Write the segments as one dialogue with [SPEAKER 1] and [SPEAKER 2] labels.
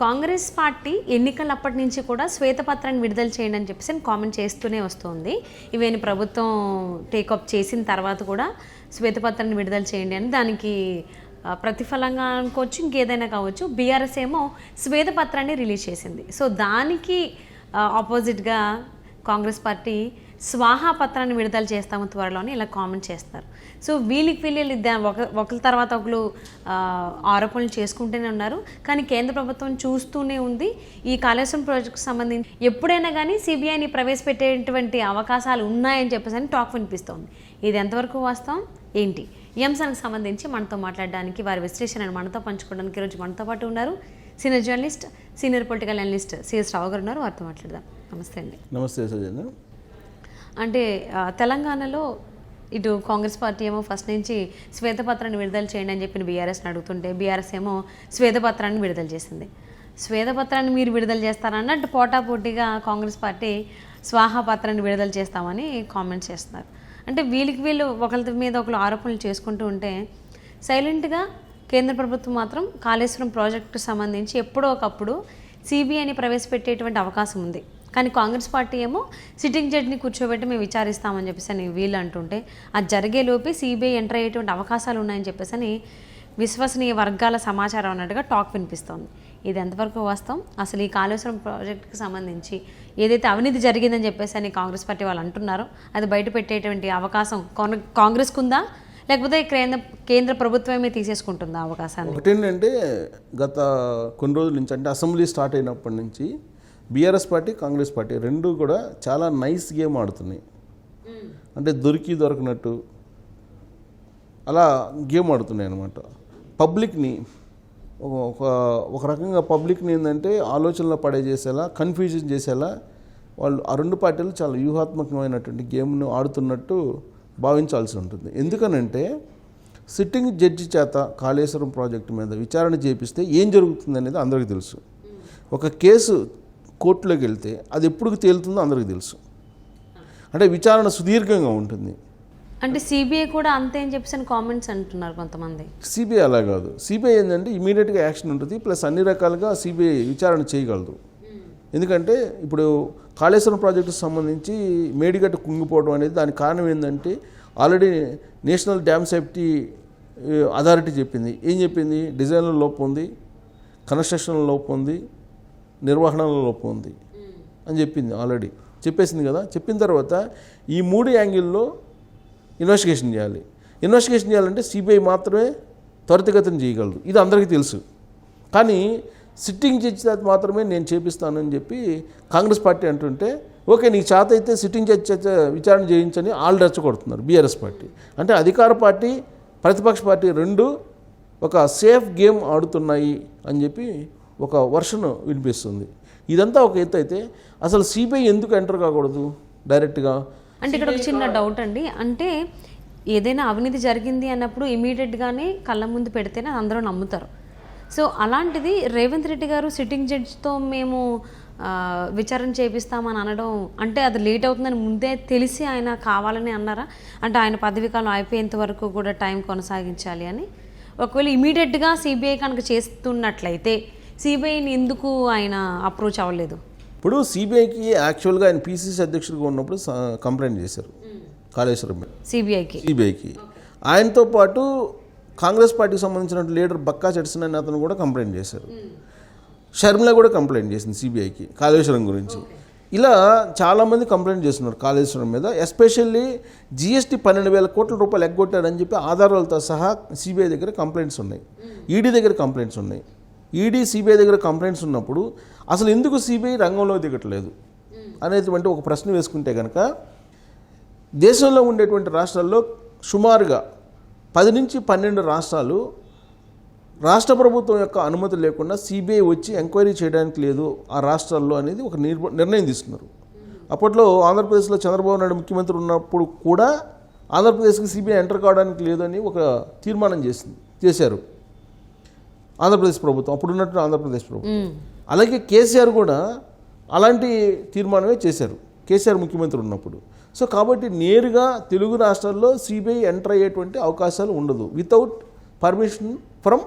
[SPEAKER 1] Congress party ఎన్నికలప్పటి నుంచి కూడా శ్వేతపత్రాన్ని విడుదల చేయండి అని చెప్పేసి కామెంట్ చేస్తూనే వస్తుంది. ఇవేని ప్రభుత్వం టేకప్ చేసిన తర్వాత కూడా శ్వేతపత్రాన్ని విడుదల చేయండి అని దానికి ప్రతిఫలంగా అనుకోవచ్చు, ఇంకేదైనా కావచ్చు. బీఆర్ఎస్ ఏమో శ్వేతపత్రాన్ని రిలీజ్ చేసింది. సో దానికి ఆపోజిట్గా కాంగ్రెస్ పార్టీ స్వాహా పత్రాన్ని విడుదల చేస్తాము త్వరలోనే ఇలా కామెంట్ చేస్తారు. సో వీళ్ళు ఒకరి తర్వాత ఒకరు ఆరోపణలు చేసుకుంటూనే ఉన్నారు. కానీ కేంద్ర ప్రభుత్వం చూస్తూనే ఉంది. ఈ కాళేశ్వరం ప్రాజెక్టుకు సంబంధించి ఎప్పుడైనా కానీ సిబిఐని ప్రవేశపెట్టేటువంటి అవకాశాలు ఉన్నాయని చెప్పేసి అని టాక్ వినిపిస్తోంది. ఇది ఎంతవరకు వాస్తవం ఏంటి? ఈ అంశానికి సంబంధించి మనతో మాట్లాడడానికి, వారి విశ్లేషణను మనతో పంచుకోవడానికి ఈరోజు మనతో పాటు ఉన్నారు senior journalist, senior political analyst CS Rao garu ఉన్నారు. వారితో మాట్లాడదాం. నమస్తే అండి.
[SPEAKER 2] నమస్తే సజన.
[SPEAKER 1] అంటే తెలంగాణలో ఇటు కాంగ్రెస్ పార్టీ ఏమో ఫస్ట్ నుంచి శ్వేతపత్రాన్ని విడుదల చేయండి అని చెప్పిన బీఆర్ఎస్ని అడుగుతుంటే, బీఆర్ఎస్ ఏమో శ్వేతపత్రాన్ని విడుదల చేసింది. శ్వేతపత్రాన్ని మీరు విడుదల చేస్తారన్నట్టు పోటాపోటీగా కాంగ్రెస్ పార్టీ స్వాహా పత్రాన్ని విడుదల చేస్తామని కామెంట్స్ చేస్తున్నారు. అంటే వీళ్ళు ఒకరి మీద ఒకరు ఆరోపణలు చేసుకుంటూ ఉంటే సైలెంట్గా కేంద్ర ప్రభుత్వం మాత్రం కాళేశ్వరం ప్రాజెక్టుకు సంబంధించి ఎప్పుడో ఒకప్పుడు సిబిఐని ప్రవేశపెట్టేటువంటి అవకాశం ఉంది. కానీ కాంగ్రెస్ పార్టీ ఏమో సిట్టింగ్ జడ్జిని కూర్చోబెట్టి మేము విచారిస్తామని చెప్పేసి అని వీళ్ళు అంటుంటే, అది జరిగేలోపే సిబిఐ ఎంటర్ అయ్యేటువంటి అవకాశాలు ఉన్నాయని చెప్పేసి అని విశ్వసనీయ వర్గాల సమాచారం అన్నట్టుగా టాక్ వినిపిస్తోంది. ఇది ఎంతవరకు వాస్తవం? అసలు ఈ కాళేశ్వరం ప్రాజెక్టుకి సంబంధించి ఏదైతే అవినీతి జరిగిందని చెప్పేసి అని కాంగ్రెస్ పార్టీ వాళ్ళు అంటున్నారో అది బయట పెట్టేటువంటి అవకాశం కాంగ్రెస్కు ఉందా, లేకపోతే కేంద్ర ప్రభుత్వమే తీసేసుకుంటుందా అవకాశాన్ని?
[SPEAKER 2] ఒకటేంటంటే గత కొన్ని రోజుల నుంచి, అంటే అసెంబ్లీ స్టార్ట్ అయినప్పటి నుంచి బీఆర్ఎస్ పార్టీ, కాంగ్రెస్ పార్టీ రెండు కూడా చాలా నైస్ గేమ్ ఆడుతున్నాయి. అంటే దొరికినట్టు అలా గేమ్ ఆడుతున్నాయి అన్నమాట. పబ్లిక్ని ఒక రకంగా పబ్లిక్ని ఏంటంటే ఆలోచనలో పడేసేలా, కన్ఫ్యూజన్ చేసేలా వాళ్ళు ఆ రెండు పార్టీలు చాలా వ్యూహాత్మకమైనటువంటి గేమ్ను ఆడుతున్నట్టు భావించాల్సి ఉంటుంది. ఎందుకనంటే సిట్టింగ్ జడ్జి చేత కాళేశ్వరం ప్రాజెక్టు మీద విచారణ చేపిస్తే ఏం జరుగుతుంది అనేది అందరికీ తెలుసు. ఒక కేసు కోర్టులోకి వెళ్తే అది ఎప్పుడు తేలుతుందో అందరికీ తెలుసు. అంటే విచారణ సుదీర్ఘంగా ఉంటుంది.
[SPEAKER 1] అంటే సిబిఐ కూడా అంతే అని చెప్పేసి కామెంట్స్ అంటున్నారు కొంతమంది.
[SPEAKER 2] సిబిఐ అలా కాదు. సిబిఐ ఏంటంటే ఇమీడియట్గా యాక్షన్ ఉంటుంది, ప్లస్ అన్ని రకాలుగా సిబిఐ విచారణ చేయగలదు. ఎందుకంటే ఇప్పుడు కాళేశ్వరం ప్రాజెక్టుకు సంబంధించి మేడిగట్టు కుంగిపోవడం అనేది దానికి కారణం ఏంటంటే already national dam safety authority చెప్పింది. ఏం చెప్పింది? డిజైన్లో లోపం ఉంది, కన్స్ట్రక్షన్లో లోపం ఉంది, నిర్వహణలో లోపం ఉంది అని చెప్పింది. ఆల్రెడీ చెప్పేసింది కదా. చెప్పిన తర్వాత ఈ 3 యాంగిల్లో ఇన్వెస్టిగేషన్ చేయాలి. ఇన్వెస్టిగేషన్ చేయాలంటే సిబిఐ మాత్రమే త్వరితగతిని చేయగలదు. ఇది అందరికీ తెలుసు. కానీ సిట్టింగ్ జడ్జి చేత మాత్రమే నేను చేపిస్తానని చెప్పి కాంగ్రెస్ పార్టీ అంటుంటే, ఓకే నీకు చేత అయితే సిట్టింగ్ జడ్జి చేత విచారణ చేయించని వాళ్ళు రెచ్చగొడుతున్నారు బీఆర్ఎస్ పార్టీ. అంటే అధికార పార్టీ, ప్రతిపక్ష పార్టీ రెండు ఒక సేఫ్ గేమ్ ఆడుతున్నాయి అని చెప్పి ఒక వర్షన్ వినిపిస్తుంది. ఇదంతా ఒక ఎత్తు అయితే అసలు సిబిఐ ఎందుకు ఎంటర్ కాకూడదు డైరెక్ట్గా?
[SPEAKER 1] అంటే ఇక్కడ ఒక చిన్న డౌట్ అండి. అంటే ఏదైనా అవినీతి జరిగింది అన్నప్పుడు ఇమీడియట్గానే కళ్ళ ముందు పెడితేనే అందరూ నమ్ముతారు. సో అలాంటిది రేవంత్ రెడ్డి గారు సిట్టింగ్ జడ్జితో మేము విచారణ చేపిస్తామని అనడం, అంటే అది లేట్ అవుతుందని ముందే తెలిసి ఆయన కావాలని అన్నారా? అంటే ఆయన పదవీకాలం అయిపోయేంత వరకు కూడా టైం కొనసాగించాలి అని. ఒకవేళ ఇమీడియట్గా సిబిఐ కనుక చేస్తున్నట్లయితే సిబిఐని ఎందుకు ఆయన అప్రోచ్ అవ్వలేదు?
[SPEAKER 2] ఇప్పుడు సిబిఐకి యాక్చువల్గా ఆయన పిసిసి అధ్యక్షుడిగా ఉన్నప్పుడు కంప్లైంట్ చేశారు కాళేశ్వరం మీద సిబిఐకి. ఆయనతో పాటు కాంగ్రెస్ పార్టీకి సంబంధించిన లీడర్ బక్కా చట్సన్ అని అతను కూడా కంప్లైంట్ చేశారు. షర్మిల కూడా కంప్లైంట్ చేసింది సిబిఐకి కాళేశ్వరం గురించి. ఇలా చాలామంది కంప్లైంట్ చేస్తున్నారు కాళేశ్వరం మీద. ఎస్పెషల్లీ జిఎస్టీ 12,000 కోట్ల రూపాయలు ఎగ్గొట్టారని చెప్పి ఆధారాలతో సహా సిబిఐ దగ్గర కంప్లైంట్స్ ఉన్నాయి, ఈడీ దగ్గర కంప్లైంట్స్ ఉన్నాయి. ఈడీ సిబిఐ దగ్గర కంప్లైంట్స్ ఉన్నప్పుడు అసలు ఎందుకు సిబిఐ రంగంలో దిగట్లేదు అనేటువంటి ఒక ప్రశ్న వేసుకుంటే కనుక, దేశంలో ఉండేటువంటి రాష్ట్రాల్లో సుమారుగా 10 నుంచి 12 రాష్ట్రాలు రాష్ట్ర ప్రభుత్వం యొక్క అనుమతి లేకుండా సిబిఐ వచ్చి ఎంక్వైరీ చేయడానికి లేదు ఆ రాష్ట్రాల్లో అనేది ఒక నిర్ణయం తీసుకున్నారు. అప్పట్లో ఆంధ్రప్రదేశ్లో చంద్రబాబు నాయుడు ముఖ్యమంత్రి ఉన్నప్పుడు కూడా ఆంధ్రప్రదేశ్కి సిబిఐ ఎంటర్ కావడానికి లేదని ఒక తీర్మానం చేశారు ఆంధ్రప్రదేశ్ ప్రభుత్వం, అప్పుడు ఉన్నట్టు ఆంధ్రప్రదేశ్ ప్రభుత్వం. అలాగే కేసీఆర్ కూడా అలాంటి తీర్మానమే చేశారు కేసీఆర్ ముఖ్యమంత్రి ఉన్నప్పుడు. సో కాబట్టి నేరుగా తెలుగు రాష్ట్రాల్లో సిబిఐ ఎంటర్ అయ్యేటువంటి అవకాశాలు ఉండదు without permission from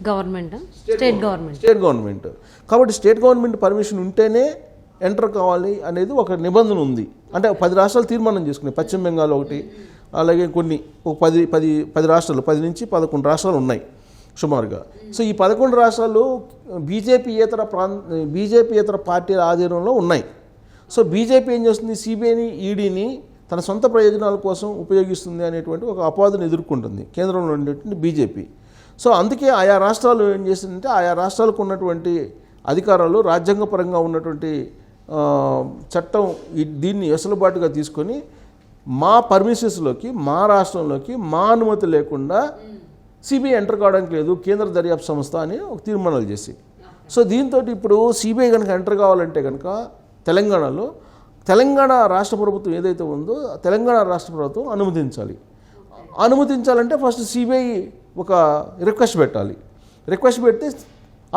[SPEAKER 1] government state
[SPEAKER 2] government. కాబట్టి స్టేట్ గవర్నమెంట్ పర్మిషన్ ఉంటేనే ఎంటర్ కావాలి అనేది ఒక నిబంధన ఉంది. అంటే 10 రాష్ట్రాలు తీర్మానం చేసుకున్నాయి. పశ్చిమ బెంగాల్ ఒకటి, అలాగే కొన్ని ఒక 10 రాష్ట్రాలు, 10 నుంచి 11 రాష్ట్రాలు ఉన్నాయి సుమారుగా. సో ఈ 11 రాష్ట్రాలు బీజేపీయేతర పార్టీల ఆధీనంలో ఉన్నాయి. సో బీజేపీ ఏం చేస్తుంది, సిబిఐని, ఈడీని తన సొంత ప్రయోజనాల కోసం ఉపయోగిస్తుంది అనేటువంటి ఒక అపవాదును ఎదుర్కొంటుంది కేంద్రంలో ఉండేటువంటి బీజేపీ. సో అందుకే ఆయా రాష్ట్రాలు ఏం చేస్తుందంటే ఆయా రాష్ట్రాలకు ఉన్నటువంటి అధికారాలు రాజ్యాంగపరంగా ఉన్నటువంటి చట్టం దీన్ని వెసులుబాటుగా తీసుకొని మా పర్మిషన్స్లోకి, మా రాష్ట్రంలోకి మా అనుమతి లేకుండా సిబిఐ ఎంటర్ కావడానికి లేదు, కేంద్ర దర్యాప్తు సంస్థ అని ఒక తీర్మానాలు చేసి. సో దీంతో ఇప్పుడు సిబిఐ కనుక ఎంటర్ కావాలంటే కనుక తెలంగాణ రాష్ట్ర ప్రభుత్వం ఏదైతే ఉందో తెలంగాణ రాష్ట్ర ప్రభుత్వం అనుమతించాలంటే ఫస్ట్ సిబిఐ ఒక రిక్వెస్ట్ పెట్టాలి. రిక్వెస్ట్ పెడితే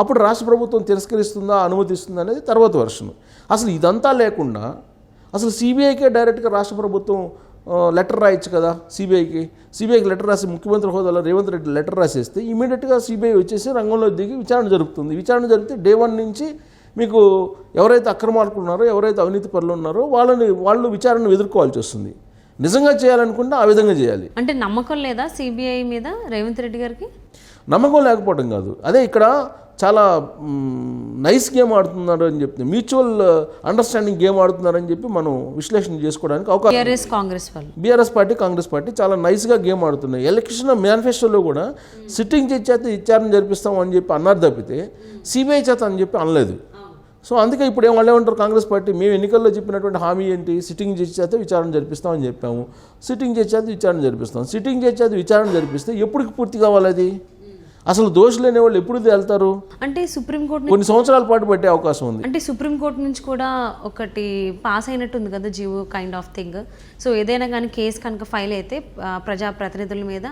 [SPEAKER 2] అప్పుడు రాష్ట్ర ప్రభుత్వం తిరస్కరిస్తుందా, అనుమతిస్తుందా అనేది తర్వాత వర్షన్. అసలు ఇదంతా లేకుండా అసలు సిబిఐకే డైరెక్ట్గా రాష్ట్ర ప్రభుత్వం లెటర్ రాయొచ్చు కదా. సిబిఐకి లెటర్ రాసి ముఖ్యమంత్రి హోదాలో రేవంత్ రెడ్డి లెటర్ రాసేస్తే ఇమీడియట్గా సిబిఐ వచ్చేసి రంగంలో దిగి విచారణ జరుపుతుంది. విచారణ జరిగితే డే 1 నుంచి మీకు ఎవరైతే అక్రమార్కులు ఉన్నారో, ఎవరైతే అవినీతి పరులు ఉన్నారో వాళ్ళు విచారణను ఎదుర్కోవాల్సి వస్తుంది. నిజంగా చేయాలనుకుంటే ఆ విధంగా చేయాలి.
[SPEAKER 1] అంటే నమ్మకం లేదా సిబిఐ మీద రేవంత్ రెడ్డి గారికి?
[SPEAKER 2] నమ్మకం లేకపోవడం కాదు, అదే ఇక్కడ చాలా నైస్ గేమ్ ఆడుతున్నారు అని చెప్పి, మ్యూచువల్ అండర్స్టాండింగ్ గేమ్ ఆడుతున్నారని చెప్పి మనం విశ్లేషణ చేసుకోవడానికి అవకాశం. బీఆర్ఎస్ పార్టీ, కాంగ్రెస్ పార్టీ చాలా నైస్గా గేమ్ ఆడుతున్నాయి. ఎలక్షన్ మేనిఫెస్టోలో కూడా సిట్టింగ్ జడ్జి చేత విచారణ జరిపిస్తాం అని చెప్పి అన్నారు తప్పితే సిబిఐ చేత అని చెప్పి అనలేదు. సో అందుకే ఇప్పుడు వాళ్ళు ఏమంటారు కాంగ్రెస్ పార్టీ, మేము ఎన్నికల్లో చెప్పినటువంటి హామీ ఏంటి, సిట్టింగ్ జడ్జి చేత విచారణ జరిపిస్తామని చెప్పాము. సిట్టింగ్ జడ్జి చేత విచారణ జరిపిస్తాం. సిట్టింగ్ జడ్జి చేత విచారణ జరిపిస్తే ఎప్పటికి పూర్తి కావాలి అది? అసలు దోషులనే వాళ్ళు ఎప్పుడు తేలుతారు?
[SPEAKER 1] అంటే సుప్రీంకోర్టు
[SPEAKER 2] కొన్ని సంవత్సరాల పాటు పట్టే అవకాశం ఉంది.
[SPEAKER 1] అంటే సుప్రీంకోర్టు నుంచి కూడా ఒకటి పాస్ అయినట్టు ఉంది కదా, GO kind of thing. So ఏదైనా కానీ కేసు కనుక ఫైల్ అయితే ప్రజాప్రతినిధుల మీద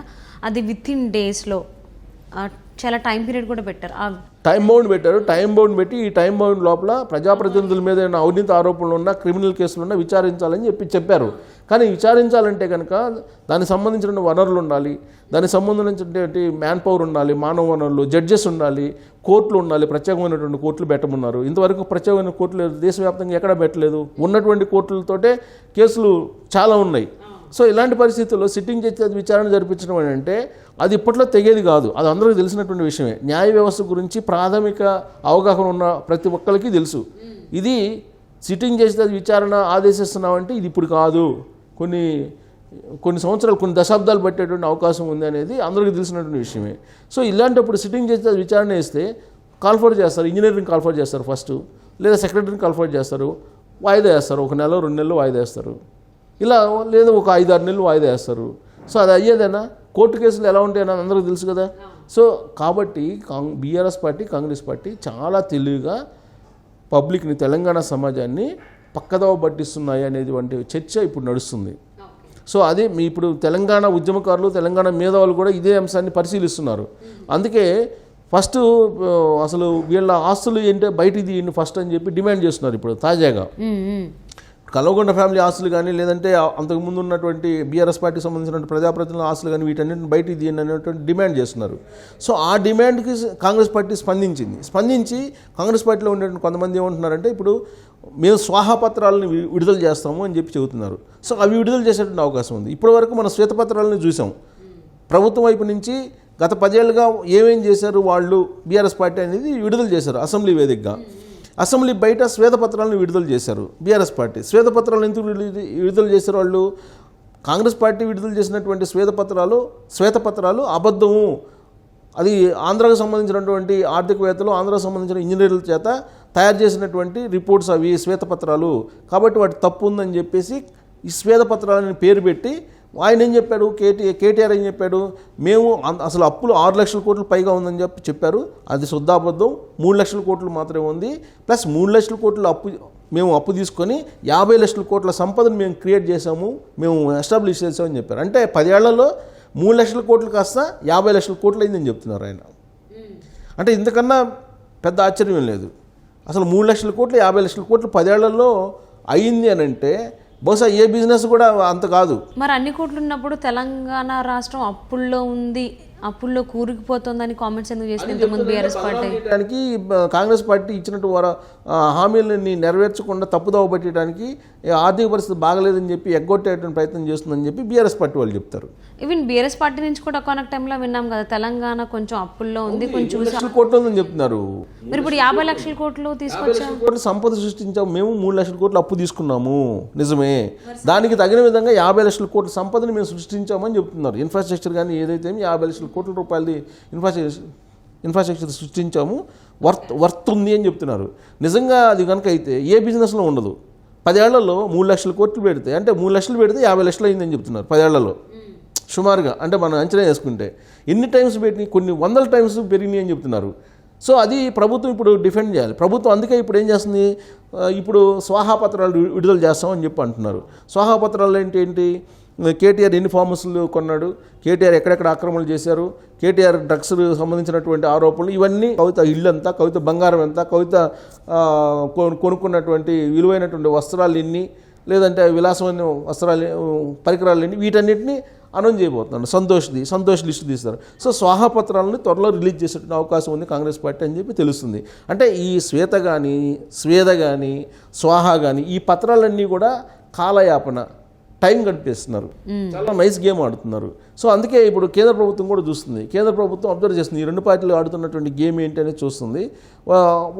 [SPEAKER 1] అది విత్ ఇన్ డేస్లో చాలా టైం పీరియడ్ కూడా పెట్టారు,
[SPEAKER 2] టైం బౌండ్ పెట్టారు. టైం బౌండ్ పెట్టి ఈ టైం బౌండ్ లోపల ప్రజాప్రతినిధుల మీద ఏమైనా అవినీతి ఆరోపణలు ఉన్నా, క్రిమినల్ కేసులు ఉన్నా విచారించాలని చెప్పారు. కానీ విచారించాలంటే కనుక దానికి సంబంధించిన వనరులు ఉండాలి, దానికి సంబంధించినటువంటి మ్యాన్ పవర్ ఉండాలి, మానవ వనరులు, జడ్జెస్ ఉండాలి, కోర్టులు ఉండాలి, ప్రత్యేకమైనటువంటి కోర్టులు పెట్టమన్నారు. ఇంతవరకు ప్రత్యేకమైన కోర్టులు దేశవ్యాప్తంగా ఎక్కడ పెట్టలేదు. ఉన్నటువంటి కోర్టులతోటే కేసులు చాలా ఉన్నాయి. సో ఇలాంటి పరిస్థితుల్లో సిట్టింగ్ జడ్జి విచారణ జరిపించడం అంటే అది ఇప్పట్లో తెగేది కాదు, అది అందరికీ తెలిసినటువంటి విషయమే. న్యాయ వ్యవస్థ గురించి ప్రాథమిక అవగాహన ఉన్న ప్రతి ఒక్కరికి తెలుసు. ఇది సిట్టింగ్ జడ్జి విచారణ ఆదేశిస్తున్నామంటే ఇది ఇప్పుడు కాదు, కొన్ని సంవత్సరాలు, కొన్ని దశాబ్దాలు పట్టేటువంటి అవకాశం ఉంది అనేది అందరికీ తెలిసినటువంటి విషయమే. సో ఇలాంటప్పుడు సిట్టింగ్ జడ్జి విచారణ వేస్తే కాల్ఫర్ చేస్తారు, ఇంజనీరింగ్ కాల్ఫర్ చేస్తారు ఫస్ట్, లేదా సెక్రటరీని కాల్ఫర్ చేస్తారు, వాయిదా వేస్తారు, 1 నెల 2 నెలలు వాయిదా వేస్తారు, ఇలా లేదా ఒక 5-6 నెలలు వాయిదా వేస్తారు. సో అది అయ్యేదేనా? కోర్టు కేసులు ఎలా ఉంటాయని అందరికీ తెలుసు కదా. సో కాబట్టి బీఆర్ఎస్ పార్టీ, కాంగ్రెస్ పార్టీ చాలా తెలివిగా పబ్లిక్ని, తెలంగాణ సమాజాన్ని పక్కదోవ పట్టిస్తున్నాయి అనేటువంటి చర్చ ఇప్పుడు నడుస్తుంది. సో అదే ఇప్పుడు తెలంగాణ ఉద్యమకారులు, తెలంగాణ మేధావులు కూడా ఇదే అంశాన్ని పరిశీలిస్తున్నారు. అందుకే ఫస్ట్ అసలు వీళ్ళ ఆస్తులు ఏంటో బయటికి తీయండి ఫస్ట్ అని చెప్పి డిమాండ్ చేస్తున్నారు ఇప్పుడు తాజాగా. కల్వకుంట్ల ఫ్యామిలీ ఆస్తులు కానీ, లేదంటే అంతకుముందు ఉన్నటువంటి బీఆర్ఎస్ పార్టీకి సంబంధించినటువంటి ప్రజాప్రతినిధుల ఆస్తులు కానీ వీటన్నిటిని బయటికి తీయండి అనేటువంటి డిమాండ్ చేస్తున్నారు. సో ఆ డిమాండ్కి కాంగ్రెస్ పార్టీ స్పందించి కాంగ్రెస్ పార్టీలో ఉండేటువంటి కొంతమంది ఏమంటున్నారంటే ఇప్పుడు మేము స్వాహాపత్రాలను విడుదల చేస్తాము అని చెప్పి చెబుతున్నారు. సో అవి విడుదల చేసేటువంటి అవకాశం ఉంది. ఇప్పటివరకు మనం శ్వేతపత్రాలను చూసాం. ప్రభుత్వం వైపు నుంచి గత 10 ఏళ్ళుగా ఏమేం చేశారు వాళ్ళు, బీఆర్ఎస్ పార్టీ అనేది విడుదల చేశారు అసెంబ్లీ వేదికగా. అసెంబ్లీ బయట శ్వేతపత్రాలను విడుదల చేశారు బీఆర్ఎస్ పార్టీ. శ్వేతపత్రాలను ఎందుకు విడుదల చేశారు వాళ్ళు? కాంగ్రెస్ పార్టీ విడుదల చేసినటువంటి శ్వేతపత్రాలు అబద్ధము, అది ఆంధ్రాకు సంబంధించినటువంటి ఆర్థికవేత్తలు, ఆంధ్రాకు సంబంధించిన ఇంజనీర్ల చేత తయారు చేసినటువంటి రిపోర్ట్స్ అవి శ్వేతపత్రాలు, కాబట్టి వాటి తప్పు ఉందని చెప్పేసి ఈ శ్వేతపత్రాలని పేరు పెట్టి ఆయన ఏం చెప్పాడు, కేటీఆర్ ఏం చెప్పాడు, మేము అసలు అప్పులు 6 లక్షల కోట్లు పైగా ఉందని చెప్పారు. అది శుద్ధాబద్ధం. 3 లక్షల కోట్లు మాత్రమే ఉంది. ప్లస్ 3 లక్షల కోట్లు మేము అప్పు తీసుకొని 50 లక్షల కోట్ల సంపదను మేము క్రియేట్ చేసాము, మేము ఎస్టాబ్లిష్ చేసామని చెప్పారు. అంటే 10 ఏళ్లలో 3 లక్షల కోట్లు కాస్త 50 లక్షల కోట్లు అయిందని చెప్తున్నారు ఆయన. అంటే ఇంతకన్నా పెద్ద ఆశ్చర్యం లేదు. అసలు 3 లక్షల కోట్లు 50 లక్షల కోట్లు 10 ఏళ్లలో అయింది అని అంటే బహుశా ఏ బిజినెస్ కూడా అంత కాదు.
[SPEAKER 1] మరి అన్ని కోట్లు ఉన్నప్పుడు తెలంగాణ రాష్ట్రం అప్పుల్లో ఉంది అప్పుల్లో కూరుకుపోతుందని కామెంట్స్ ఎందుకు చేసింది ఇంతకుముందు బీఆర్ఎస్ పార్టీ?
[SPEAKER 2] చేయడానికి కాంగ్రెస్ పార్టీ ఇచ్చినట్టు వారు హామీలని నెరవేర్చకుండా తప్పుదోవ పట్టడానికి ఆర్థిక పరిస్థితి బాగలేదని చెప్పి ఎగ్గొట్టేటువంటి ప్రయత్నం చేస్తుందని చెప్పి బీఆర్ఎస్ పార్టీ వాళ్ళు చెప్తారు.
[SPEAKER 1] ఈవెన్ బీఆర్ఎస్ పార్టీ నుంచి కూడా ఒకనొక టైంలో విన్నాం కదా, తెలంగాణ కొంచెం అప్పుల్లో ఉంది, కొంచెం
[SPEAKER 2] 7 లక్షల కోట్లు ఉందని చెప్తున్నారు.
[SPEAKER 1] మీరు ఇప్పుడు 50 లక్షల కోట్లు తీసుకొచ్చాం,
[SPEAKER 2] 50 లక్షల కోట్లు సంపద సృష్టించాము, మేము 3 లక్షల కోట్లు అప్పు తీసుకున్నాము, నిజమే. దానికి తగిన విధంగా 50 లక్షల కోట్ల సంపదని మేము సృష్టించామని చెప్తున్నారు. ఇన్ఫ్రాస్ట్రక్చర్ కానీ ఏదైతే 50 లక్షల కోట్ల రూపాయలది ఇన్ఫ్రాస్ట్రక్చర్ సృష్టించాము, వర్త్ ఉంది అని చెప్తున్నారు. నిజంగా అది కనుక అయితే ఏ బిజినెస్లో ఉండదు. 10 ఏళ్లలో 3 లక్షల కోట్లు పెడితే, అంటే 3 లక్షలు పెడితే 50 లక్షలు అయిందని చెప్తున్నారు 10 ఏళ్లలో సుమారుగా. అంటే మనం అంచనా వేసుకుంటే ఎన్ని టైమ్స్ పెట్టి కొన్ని 100 టైమ్స్ పెరిగినాయి అని చెప్తున్నారు. సో అది ప్రభుత్వం ఇప్పుడు డిఫెండ్ చేయాలి. ప్రభుత్వం అందుకే ఇప్పుడు ఏం చేస్తుంది, ఇప్పుడు స్వాహాపత్రాలు విడుదల చేస్తామని చెప్పి అంటున్నారు. స్వాహాపత్రాలు ఏంటి? కేటీఆర్ ఎన్ని ఫార్మస్లు కొన్నాడు, కేటీఆర్ ఎక్కడెక్కడ ఆక్రమణలు చేశారు, కేటీఆర్ డ్రగ్స్ సంబంధించినటువంటి ఆరోపణలు, ఇవన్నీ కవిత ఇల్లు ఎంత, కవిత బంగారం ఎంత, కవిత కొనుక్కున్నటువంటి విలువైనటువంటి వస్త్రాలు ఎన్ని, లేదంటే విలాసమైన వస్త్రాలు పరికరాలు ఎన్ని, వీటన్నిటిని అనౌన్స్ చేయబోతున్నాడు. సంతోష్ లిస్టు తీస్తారు. సో స్వాహాపత్రాలను త్వరలో రిలీజ్ చేసేటువంటి అవకాశం ఉంది కాంగ్రెస్ పార్టీ అని చెప్పి తెలుస్తుంది. అంటే ఈ స్వేద కానీ స్వాహ కానీ ఈ పత్రాలన్నీ కూడా కాలయాపన, టైం గడిపేస్తున్నారు, చాలా నైస్ గేమ్ ఆడుతున్నారు. సో అందుకే ఇప్పుడు కేంద్ర ప్రభుత్వం కూడా చూస్తుంది, కేంద్ర ప్రభుత్వం అబ్జర్వ్ చేస్తుంది, ఈ 2 పార్టీలు ఆడుతున్నటువంటి గేమ్ ఏంటి అనేది చూస్తుంది.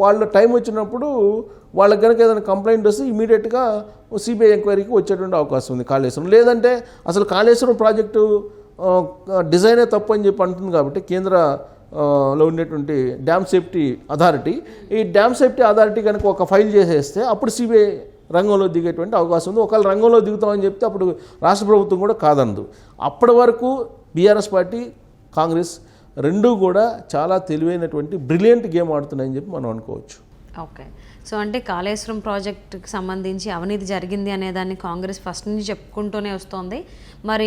[SPEAKER 2] వాళ్ళ టైం వచ్చినప్పుడు వాళ్ళకి కనుక ఏదైనా కంప్లైంట్ వస్తే ఇమీడియట్గా సిబిఐ ఎంక్వైరీకి వచ్చేటువంటి అవకాశం ఉంది కాళేశ్వరం. లేదంటే అసలు కాళేశ్వరం ప్రాజెక్టు డిజైనే తప్పు అని చెప్పి అంటుంది కాబట్టి కేంద్రలో ఉండేటువంటి డ్యామ్ సేఫ్టీ అథారిటీ, ఈ డ్యామ్ సేఫ్టీ అథారిటీ కనుక ఒక ఫైల్ చేసేస్తే అప్పుడు సిబిఐ రంగంలో దిగేటువంటి అవకాశం ఉంది. ఒకవేళ రంగంలో దిగుతామని చెప్తే అప్పుడు రాష్ట్ర ప్రభుత్వం కూడా కాదనదు. అప్పటి వరకు బీఆర్ఎస్ పార్టీ, కాంగ్రెస్ రెండూ కూడా చాలా తెలివైనటువంటి బ్రిలియంట్ గేమ్ ఆడుతున్నాయని చెప్పి మనం అనుకోవచ్చు.
[SPEAKER 1] ఓకే. సో అంటే కాళేశ్వరం ప్రాజెక్టుకి సంబంధించి అవినీతి జరిగింది అనేదాన్ని కాంగ్రెస్ ఫస్ట్ నుంచి చెప్పుకుంటూనే వస్తోంది. మరి